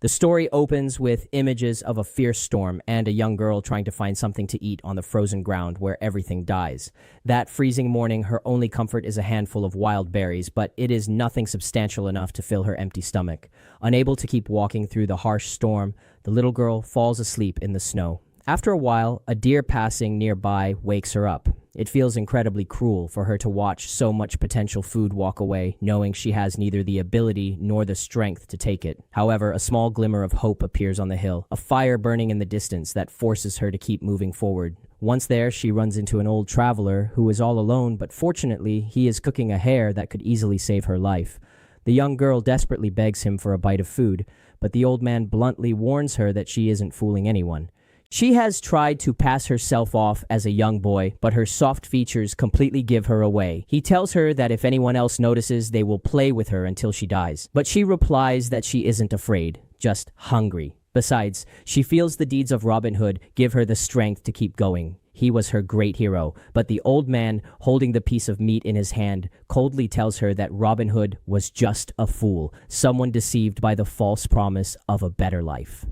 The story opens with images of a fierce storm and a young girl trying to find something to eat on the frozen ground where everything dies. That freezing morning, her only comfort is a handful of wild berries, but it is nothing substantial enough to fill her empty stomach. Unable to keep walking through the harsh storm, the little girl falls asleep in the snow. After a while, a deer passing nearby wakes her up. It feels incredibly cruel for her to watch so much potential food walk away, knowing she has neither the ability nor the strength to take it. However, a small glimmer of hope appears on the hill, a fire burning in the distance that forces her to keep moving forward. Once there, she runs into an old traveler who is all alone, but fortunately, he is cooking a hare that could easily save her life. The young girl desperately begs him for a bite of food, but the old man bluntly warns her that she isn't fooling anyone. She has tried to pass herself off as a young boy, but her soft features completely give her away. He tells her that if anyone else notices, they will play with her until she dies. But she replies that she isn't afraid, just hungry. Besides, she feels the deeds of Robin Hood give her the strength to keep going. He was her great hero, but the old man, holding the piece of meat in his hand, coldly tells her that Robin Hood was just a fool, someone deceived by the false promise of a better life.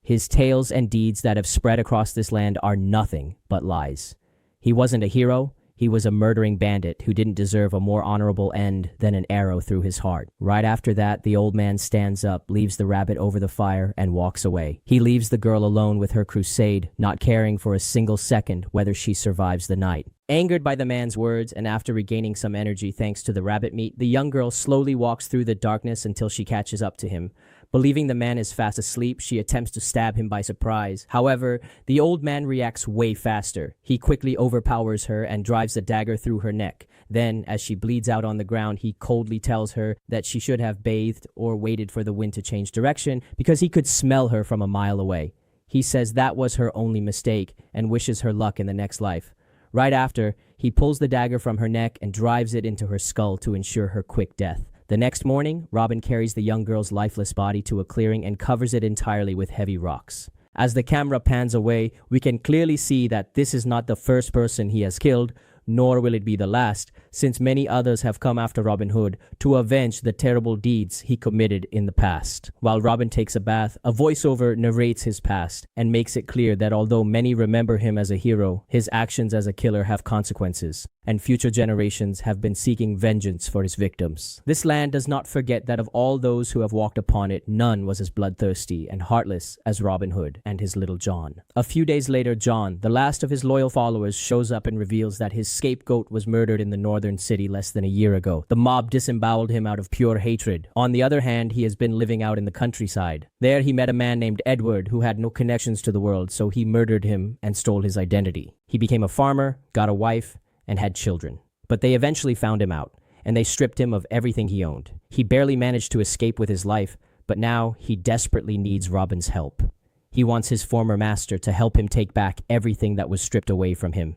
His tales and deeds that have spread across this land are nothing but lies. He wasn't a hero, he was a murdering bandit who didn't deserve a more honorable end than an arrow through his heart. Right after that, the old man stands up, leaves the rabbit over the fire, and walks away. He leaves the girl alone with her crusade, not caring for a single second whether she survives the night. Angered by the man's words, and after regaining some energy thanks to the rabbit meat, the young girl slowly walks through the darkness until she catches up to him. Believing the man is fast asleep, she attempts to stab him by surprise. However, the old man reacts way faster. He quickly overpowers her and drives the dagger through her neck. Then, as she bleeds out on the ground, he coldly tells her that she should have bathed or waited for the wind to change direction because he could smell her from a mile away. He says that was her only mistake and wishes her luck in the next life. Right after, he pulls the dagger from her neck and drives it into her skull to ensure her quick death. The next morning, Robin carries the young girl's lifeless body to a clearing and covers it entirely with heavy rocks. As the camera pans away, we can clearly see that this is not the first person he has killed, nor will it be the last, since many others have come after Robin Hood to avenge the terrible deeds he committed in the past. While Robin takes a bath, a voiceover narrates his past and makes it clear that although many remember him as a hero, his actions as a killer have consequences, and future generations have been seeking vengeance for his victims. This land does not forget that of all those who have walked upon it, none was as bloodthirsty and heartless as Robin Hood and his little John. A few days later, John, the last of his loyal followers, shows up and reveals that his scapegoat was murdered in the northern city less than a year ago. The mob disemboweled him out of pure hatred. On the other hand, he has been living out in the countryside. There he met a man named Edward who had no connections to the world, so he murdered him and stole his identity. He became a farmer, got a wife, and had children. But they eventually found him out, and they stripped him of everything he owned. He barely managed to escape with his life, but now he desperately needs Robin's help. He wants his former master to help him take back everything that was stripped away from him.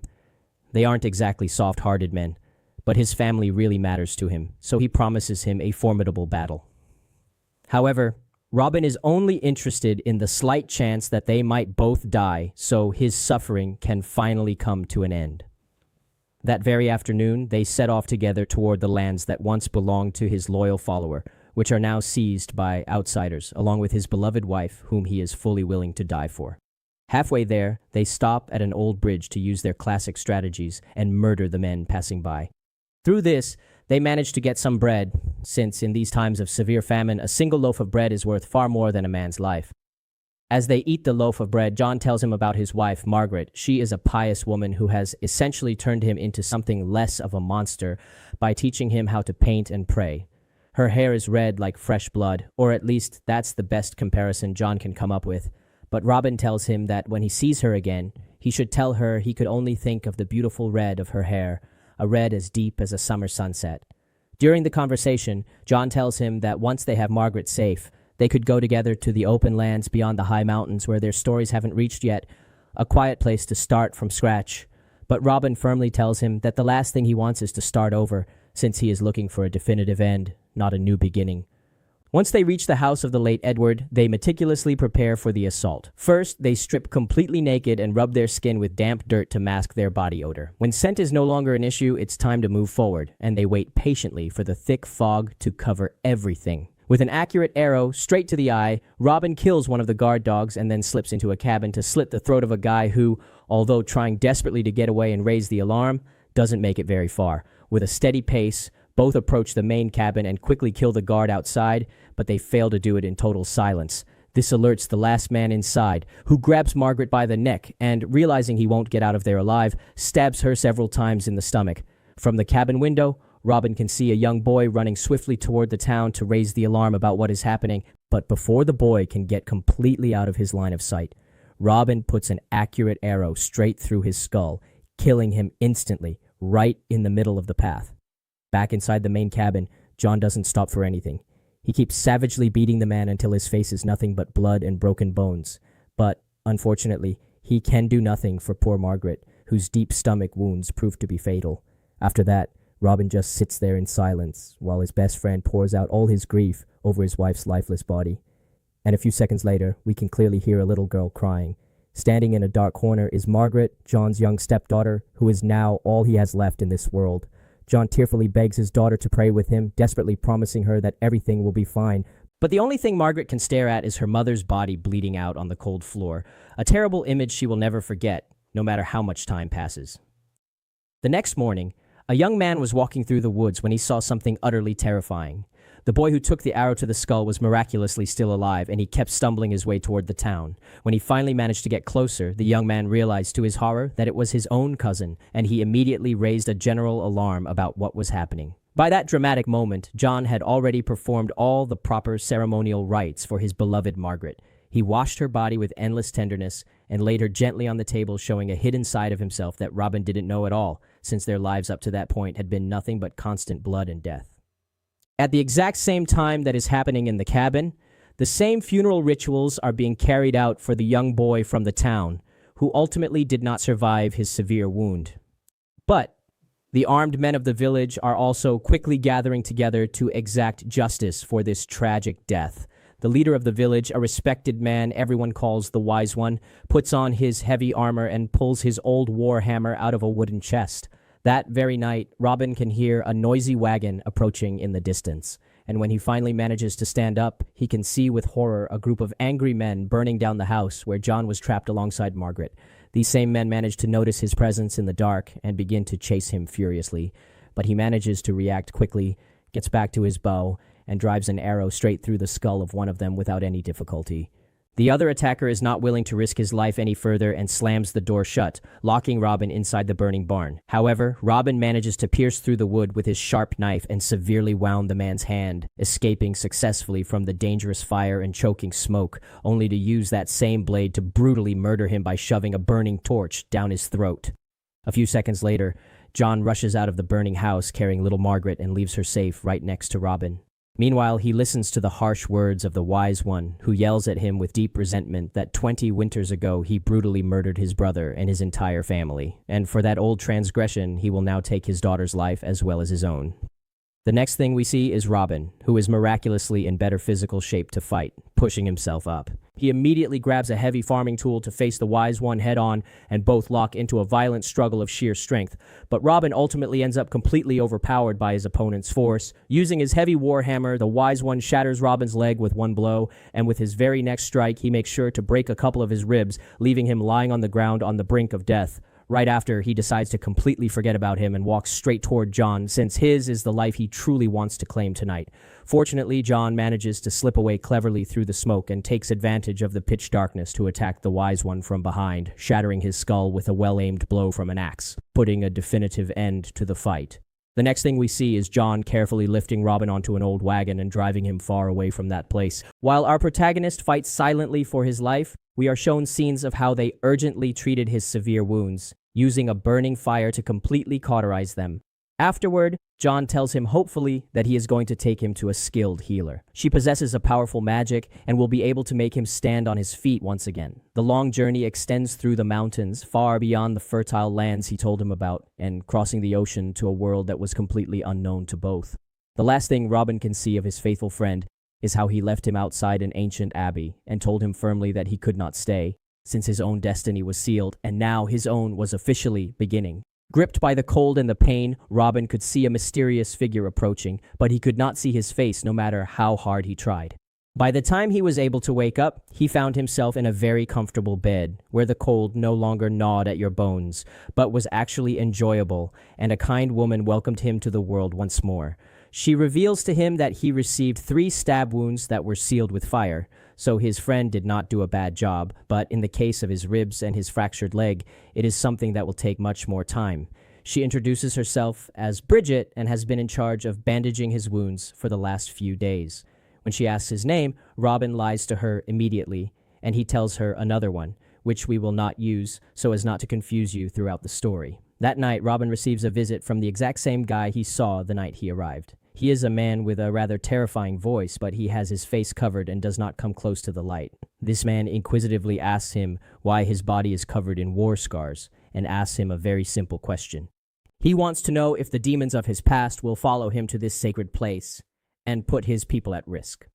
They aren't exactly soft-hearted men, but his family really matters to him, so he promises him a formidable battle. However, Robin is only interested in the slight chance that they might both die, so his suffering can finally come to an end. That very afternoon, they set off together toward the lands that once belonged to his loyal follower, which are now seized by outsiders, along with his beloved wife, whom he is fully willing to die for. Halfway there, they stop at an old bridge to use their classic strategies and murder the men passing by. Through this, they manage to get some bread, since in these times of severe famine, a single loaf of bread is worth far more than a man's life. As they eat the loaf of bread, John tells him about his wife, Margaret. She is a pious woman who has essentially turned him into something less of a monster by teaching him how to paint and pray. Her hair is red like fresh blood, or at least that's the best comparison John can come up with. But Robin tells him that when he sees her again, he should tell her he could only think of the beautiful red of her hair, a red as deep as a summer sunset. During the conversation, John tells him that once they have Margaret safe, they could go together to the open lands beyond the high mountains where their stories haven't reached yet, a quiet place to start from scratch. But Robin firmly tells him that the last thing he wants is to start over, since he is looking for a definitive end, not a new beginning. Once they reach the house of the late Edward, they meticulously prepare for the assault. First, they strip completely naked and rub their skin with damp dirt to mask their body odor. When scent is no longer an issue, it's time to move forward, and they wait patiently for the thick fog to cover everything. With an accurate arrow straight to the eye, Robin kills one of the guard dogs and then slips into a cabin to slit the throat of a guy who, although trying desperately to get away and raise the alarm, doesn't make it very far. With a steady pace, both approach the main cabin and quickly kill the guard outside, but they fail to do it in total silence. This alerts the last man inside, who grabs Margaret by the neck and, realizing he won't get out of there alive, stabs her several times in the stomach. From the cabin window, Robin can see a young boy running swiftly toward the town to raise the alarm about what is happening, but before the boy can get completely out of his line of sight, Robin puts an accurate arrow straight through his skull, killing him instantly, right in the middle of the path. Back inside the main cabin, John doesn't stop for anything. He keeps savagely beating the man until his face is nothing but blood and broken bones. But, unfortunately, he can do nothing for poor Margaret, whose deep stomach wounds prove to be fatal. After that, Robin just sits there in silence while his best friend pours out all his grief over his wife's lifeless body. And a few seconds later, we can clearly hear a little girl crying. Standing in a dark corner is Margaret, John's young stepdaughter, who is now all he has left in this world. John tearfully begs his daughter to pray with him, desperately promising her that everything will be fine. But the only thing Margaret can stare at is her mother's body bleeding out on the cold floor, a terrible image she will never forget, no matter how much time passes. The next morning, a young man was walking through the woods when he saw something utterly terrifying. The boy who took the arrow to the skull was miraculously still alive, and he kept stumbling his way toward the town. When he finally managed to get closer, the young man realized to his horror that it was his own cousin, and he immediately raised a general alarm about what was happening. By that dramatic moment, John had already performed all the proper ceremonial rites for his beloved Margaret. He washed her body with endless tenderness and laid her gently on the table, showing a hidden side of himself that Robin didn't know at all, since their lives up to that point had been nothing but constant blood and death. At the exact same time that is happening in the cabin, the same funeral rituals are being carried out for the young boy from the town, who ultimately did not survive his severe wound. But the armed men of the village are also quickly gathering together to exact justice for this tragic death. The leader of the village, a respected man everyone calls the Wise One, puts on his heavy armor and pulls his old war hammer out of a wooden chest. That very night, Robin can hear a noisy wagon approaching in the distance, and when he finally manages to stand up, he can see with horror a group of angry men burning down the house where John was trapped alongside Margaret. These same men manage to notice his presence in the dark and begin to chase him furiously, but he manages to react quickly, gets back to his bow, and drives an arrow straight through the skull of one of them without any difficulty. The other attacker is not willing to risk his life any further and slams the door shut, locking Robin inside the burning barn. However, Robin manages to pierce through the wood with his sharp knife and severely wound the man's hand, escaping successfully from the dangerous fire and choking smoke, only to use that same blade to brutally murder him by shoving a burning torch down his throat. A few seconds later, John rushes out of the burning house carrying little Margaret and leaves her safe right next to Robin. Meanwhile, he listens to the harsh words of the Wise One, who yells at him with deep resentment that 20 winters ago he brutally murdered his brother and his entire family, and for that old transgression he will now take his daughter's life as well as his own. The next thing we see is Robin, who is miraculously in better physical shape to fight, pushing himself up. He immediately grabs a heavy farming tool to face the Wise One head-on, and both lock into a violent struggle of sheer strength. But Robin ultimately ends up completely overpowered by his opponent's force. Using his heavy warhammer, the Wise One shatters Robin's leg with one blow, and with his very next strike, he makes sure to break a couple of his ribs, leaving him lying on the ground on the brink of death. Right after, he decides to completely forget about him and walks straight toward John, since his is the life he truly wants to claim tonight. Fortunately, John manages to slip away cleverly through the smoke and takes advantage of the pitch darkness to attack the Wise One from behind, shattering his skull with a well-aimed blow from an axe, putting a definitive end to the fight. The next thing we see is John carefully lifting Robin onto an old wagon and driving him far away from that place. While our protagonist fights silently for his life, we are shown scenes of how they urgently treated his severe wounds, using a burning fire to completely cauterize them. Afterward, John tells him hopefully that he is going to take him to a skilled healer. She possesses a powerful magic and will be able to make him stand on his feet once again. The long journey extends through the mountains, far beyond the fertile lands he told him about, and crossing the ocean to a world that was completely unknown to both. The last thing Robin can see of his faithful friend is how he left him outside an ancient abbey and told him firmly that he could not stay, since his own destiny was sealed and now his own was officially beginning. Gripped by the cold and the pain, Robin could see a mysterious figure approaching, but he could not see his face no matter how hard he tried. By the time he was able to wake up, he found himself in a very comfortable bed, where the cold no longer gnawed at your bones, but was actually enjoyable, and a kind woman welcomed him to the world once more. She reveals to him that he received 3 stab wounds that were sealed with fire, so his friend did not do a bad job, but in the case of his ribs and his fractured leg, it is something that will take much more time. She introduces herself as Bridget and has been in charge of bandaging his wounds for the last few days. When she asks his name, Robin lies to her immediately, and he tells her another one, which we will not use so as not to confuse you throughout the story. That night, Robin receives a visit from the exact same guy he saw the night he arrived. He is a man with a rather terrifying voice, but he has his face covered and does not come close to the light. This man inquisitively asks him why his body is covered in war scars, and asks him a very simple question. He wants to know if the demons of his past will follow him to this sacred place and put his people at risk.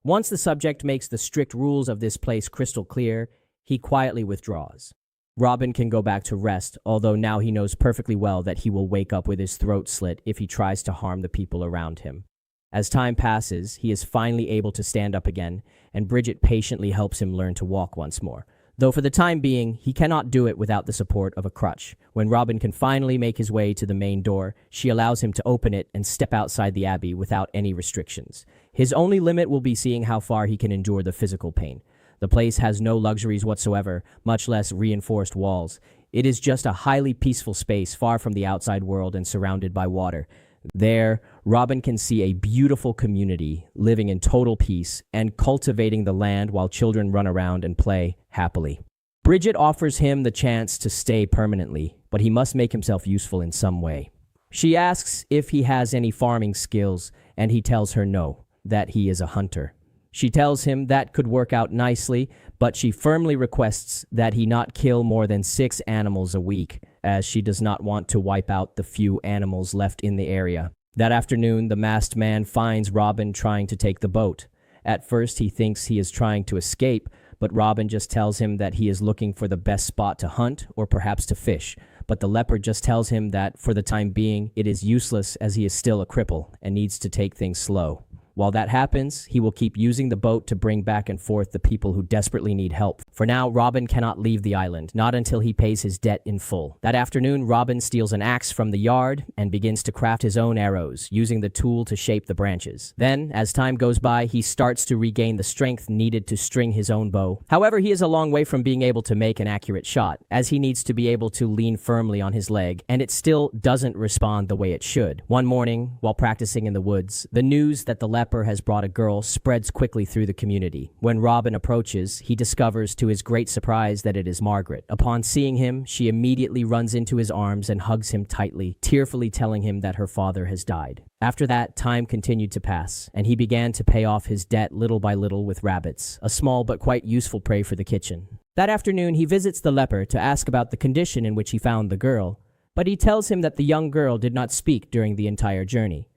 Once the subject makes the strict rules of this place crystal clear, he quietly withdraws. Robin can go back to rest, although now he knows perfectly well that he will wake up with his throat slit if he tries to harm the people around him. As time passes, he is finally able to stand up again, and Bridget patiently helps him learn to walk once more. Though for the time being, he cannot do it without the support of a crutch. When Robin can finally make his way to the main door, she allows him to open it and step outside the abbey without any restrictions. His only limit will be seeing how far he can endure the physical pain. The place has no luxuries whatsoever, much less reinforced walls. It is just a highly peaceful space far from the outside world and surrounded by water. There, Robin can see a beautiful community living in total peace and cultivating the land while children run around and play happily. Bridget offers him the chance to stay permanently, but he must make himself useful in some way. She asks if he has any farming skills, and he tells her no, that he is a hunter. She tells him that could work out nicely, but she firmly requests that he not kill more than 6 animals a week, as she does not want to wipe out the few animals left in the area. That afternoon, the masked man finds Robin trying to take the boat. At first, he thinks he is trying to escape, but Robin just tells him that he is looking for the best spot to hunt or perhaps to fish. But the leopard just tells him that, for the time being, it is useless as he is still a cripple and needs to take things slow. While that happens, he will keep using the boat to bring back and forth the people who desperately need help. For now, Robin cannot leave the island, not until he pays his debt in full. That afternoon, Robin steals an axe from the yard and begins to craft his own arrows, using the tool to shape the branches. Then, as time goes by, he starts to regain the strength needed to string his own bow. However, he is a long way from being able to make an accurate shot, as he needs to be able to lean firmly on his leg, and it still doesn't respond the way it should. One morning, while practicing in the woods, the news that the leopard has brought a girl spreads quickly through the community. When Robin approaches, he discovers to his great surprise that it is Margaret. Upon seeing him, she immediately runs into his arms and hugs him tightly, tearfully telling him that her father has died. After that, time continued to pass, and he began to pay off his debt little by little with rabbits, a small but quite useful prey for the kitchen. That afternoon, he visits the leper to ask about the condition in which he found the girl, but he tells him that the young girl did not speak during the entire journey.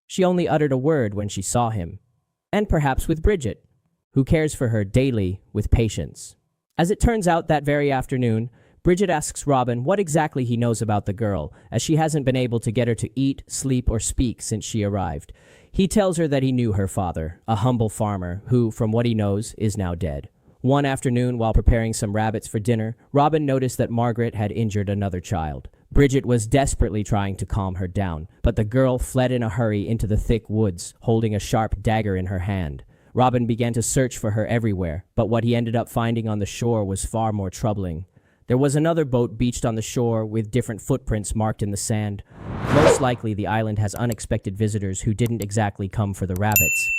She only uttered a word when she saw him, and perhaps with Bridget, who cares for her daily with patience. As it turns out, that very afternoon, Bridget asks Robin what exactly he knows about the girl, as she hasn't been able to get her to eat, sleep, or speak since she arrived. He tells her that he knew her father, a humble farmer, who, from what he knows, is now dead. One afternoon, while preparing some rabbits for dinner, Robin noticed that Margaret had injured another child. Bridget was desperately trying to calm her down, but the girl fled in a hurry into the thick woods, holding a sharp dagger in her hand. Robin began to search for her everywhere, but what he ended up finding on the shore was far more troubling. There was another boat beached on the shore with different footprints marked in the sand. Most likely, the island has unexpected visitors who didn't exactly come for the rabbits.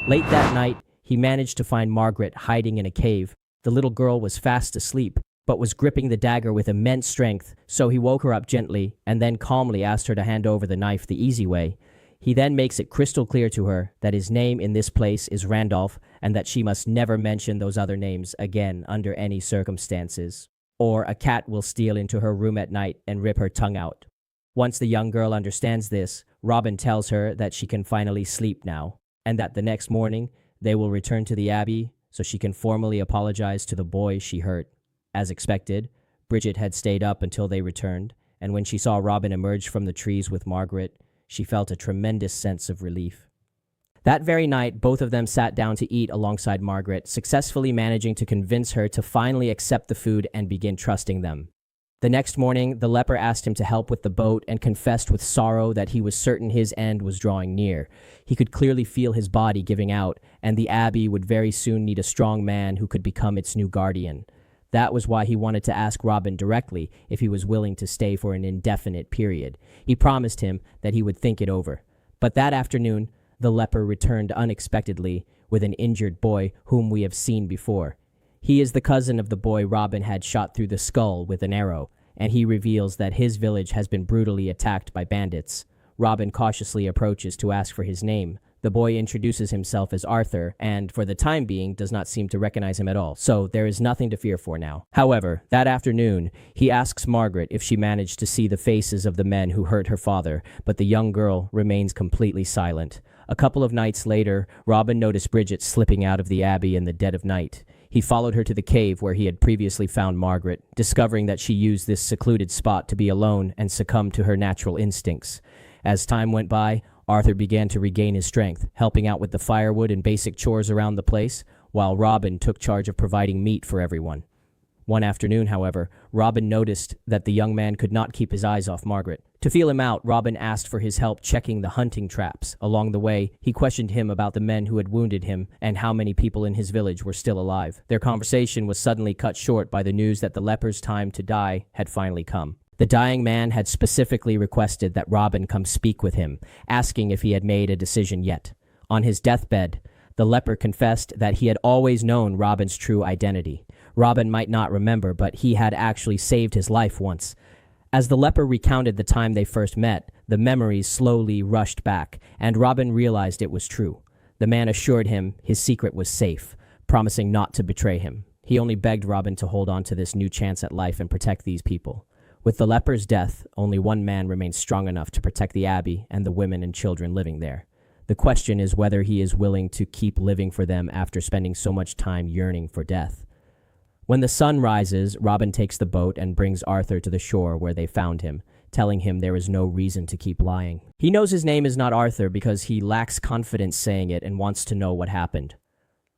Late that night, he managed to find Margaret hiding in a cave. The little girl was fast asleep, but was gripping the dagger with immense strength, so he woke her up gently and then calmly asked her to hand over the knife the easy way. He then makes it crystal clear to her that his name in this place is Randolph and that she must never mention those other names again under any circumstances, or a cat will steal into her room at night and rip her tongue out. Once the young girl understands this, Robin tells her that she can finally sleep now, and that the next morning they will return to the abbey so she can formally apologize to the boy she hurt. As expected, Bridget had stayed up until they returned, and when she saw Robin emerge from the trees with Margaret, she felt a tremendous sense of relief. That very night, both of them sat down to eat alongside Margaret, successfully managing to convince her to finally accept the food and begin trusting them. The next morning, the leper asked him to help with the boat and confessed with sorrow that he was certain his end was drawing near. He could clearly feel his body giving out, and the abbey would very soon need a strong man who could become its new guardian. That was why he wanted to ask Robin directly if he was willing to stay for an indefinite period. He promised him that he would think it over. But that afternoon, the leper returned unexpectedly with an injured boy whom we have seen before. He is the cousin of the boy Robin had shot through the skull with an arrow, and he reveals that his village has been brutally attacked by bandits. Robin cautiously approaches to ask for his name. The boy introduces himself as Arthur and, for the time being, does not seem to recognize him at all, so there is nothing to fear for now. However, that afternoon, he asks Margaret if she managed to see the faces of the men who hurt her father, but the young girl remains completely silent. A couple of nights later, Robin noticed Bridget slipping out of the abbey in the dead of night. He followed her to the cave where he had previously found Margaret, discovering that she used this secluded spot to be alone and succumb to her natural instincts. As time went by, Arthur began to regain his strength, helping out with the firewood and basic chores around the place, while Robin took charge of providing meat for everyone. One afternoon, however, Robin noticed that the young man could not keep his eyes off Margaret. To feel him out, Robin asked for his help checking the hunting traps. Along the way, he questioned him about the men who had wounded him and how many people in his village were still alive. Their conversation was suddenly cut short by the news that the leper's time to die had finally come. The dying man had specifically requested that Robin come speak with him, asking if he had made a decision yet. On his deathbed, the leper confessed that he had always known Robin's true identity. Robin might not remember, but he had actually saved his life once. As the leper recounted the time they first met, the memories slowly rushed back, and Robin realized it was true. The man assured him his secret was safe, promising not to betray him. He only begged Robin to hold on to this new chance at life and protect these people. With the leper's death, only one man remains strong enough to protect the abbey and the women and children living there. The question is whether he is willing to keep living for them after spending so much time yearning for death. When the sun rises, Robin takes the boat and brings Arthur to the shore where they found him, telling him there is no reason to keep lying. He knows his name is not Arthur because he lacks confidence saying it and wants to know what happened.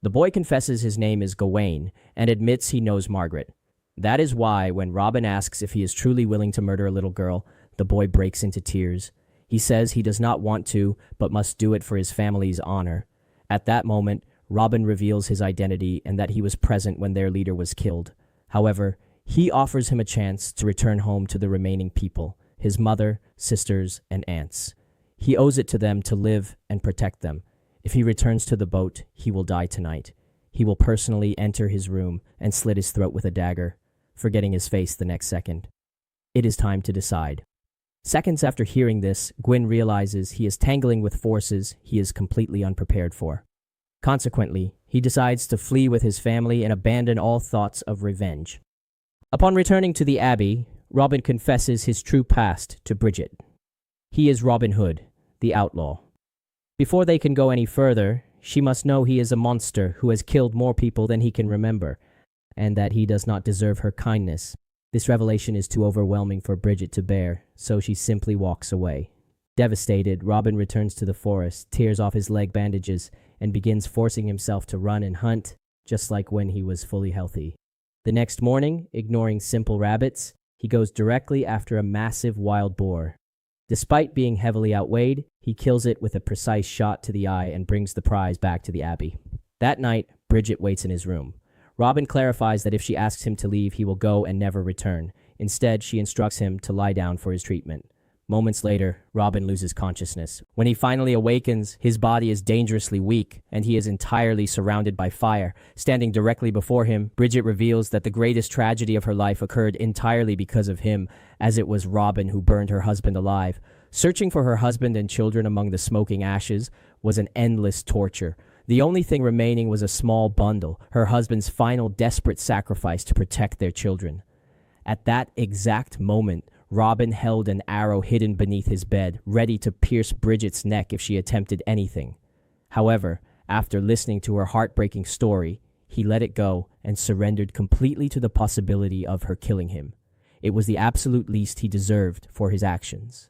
The boy confesses his name is Gawain and admits he knows Margaret. That is why, when Robin asks if he is truly willing to murder a little girl, the boy breaks into tears. He says he does not want to, but must do it for his family's honor. At that moment, Robin reveals his identity and that he was present when their leader was killed. However, he offers him a chance to return home to the remaining people, his mother, sisters, and aunts. He owes it to them to live and protect them. If he returns to the boat, he will die tonight. He will personally enter his room and slit his throat with a dagger, forgetting his face the next second. It is time to decide. Seconds after hearing this, Gwyn realizes he is tangling with forces he is completely unprepared for. Consequently, he decides to flee with his family and abandon all thoughts of revenge. Upon returning to the abbey, Robin confesses his true past to Bridget. He is Robin Hood, the outlaw. Before they can go any further, she must know he is a monster who has killed more people than he can remember, and that he does not deserve her kindness. This revelation is too overwhelming for Bridget to bear, so she simply walks away. Devastated, Robin returns to the forest, tears off his leg bandages, and begins forcing himself to run and hunt, just like when he was fully healthy. The next morning, ignoring simple rabbits, he goes directly after a massive wild boar. Despite being heavily outweighed, he kills it with a precise shot to the eye and brings the prize back to the abbey. That night, Bridget waits in his room. Robin clarifies that if she asks him to leave, he will go and never return. Instead, she instructs him to lie down for his treatment. Moments later, Robin loses consciousness. When he finally awakens, his body is dangerously weak, and he is entirely surrounded by fire. Standing directly before him, Bridget reveals that the greatest tragedy of her life occurred entirely because of him, as it was Robin who burned her husband alive. Searching for her husband and children among the smoking ashes was an endless torture. The only thing remaining was a small bundle, her husband's final desperate sacrifice to protect their children. At that exact moment, Robin held an arrow hidden beneath his bed, ready to pierce Bridget's neck if she attempted anything. However, after listening to her heartbreaking story, he let it go and surrendered completely to the possibility of her killing him. It was the absolute least he deserved for his actions.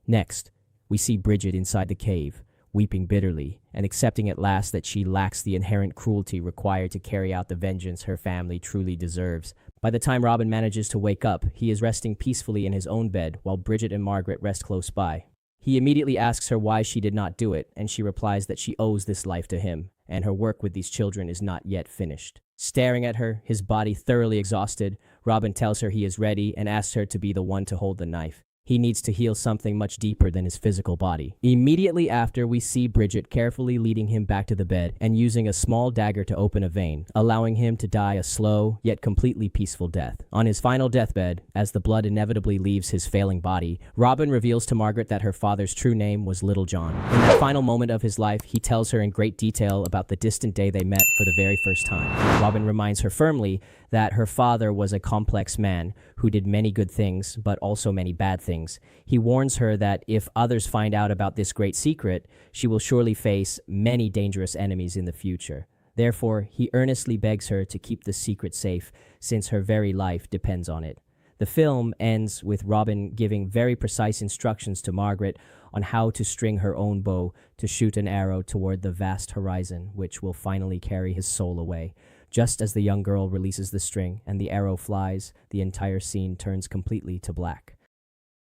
Next, we see Bridget inside the cave, weeping bitterly and accepting at last that she lacks the inherent cruelty required to carry out the vengeance her family truly deserves. By the time Robin manages to wake up, he is resting peacefully in his own bed while Bridget and Margaret rest close by. He immediately asks her why she did not do it, and she replies that she owes this life to him, and her work with these children is not yet finished. Staring at her, his body thoroughly exhausted, Robin tells her he is ready and asks her to be the one to hold the knife. He needs to heal something much deeper than his physical body. Immediately after, we see Bridget carefully leading him back to the bed and using a small dagger to open a vein, allowing him to die a slow, yet completely peaceful death. On his final deathbed, as the blood inevitably leaves his failing body, Robin reveals to Margaret that her father's true name was Little John. In that final moment of his life, he tells her in great detail about the distant day they met for the very first time. Robin reminds her firmly that her father was a complex man who did many good things, but also many bad things. He warns her that if others find out about this great secret, she will surely face many dangerous enemies in the future. Therefore, he earnestly begs her to keep the secret safe, since her very life depends on it. The film ends with Robin giving very precise instructions to Margaret on how to string her own bow to shoot an arrow toward the vast horizon, which will finally carry his soul away. Just as the young girl releases the string and the arrow flies, the entire scene turns completely to black.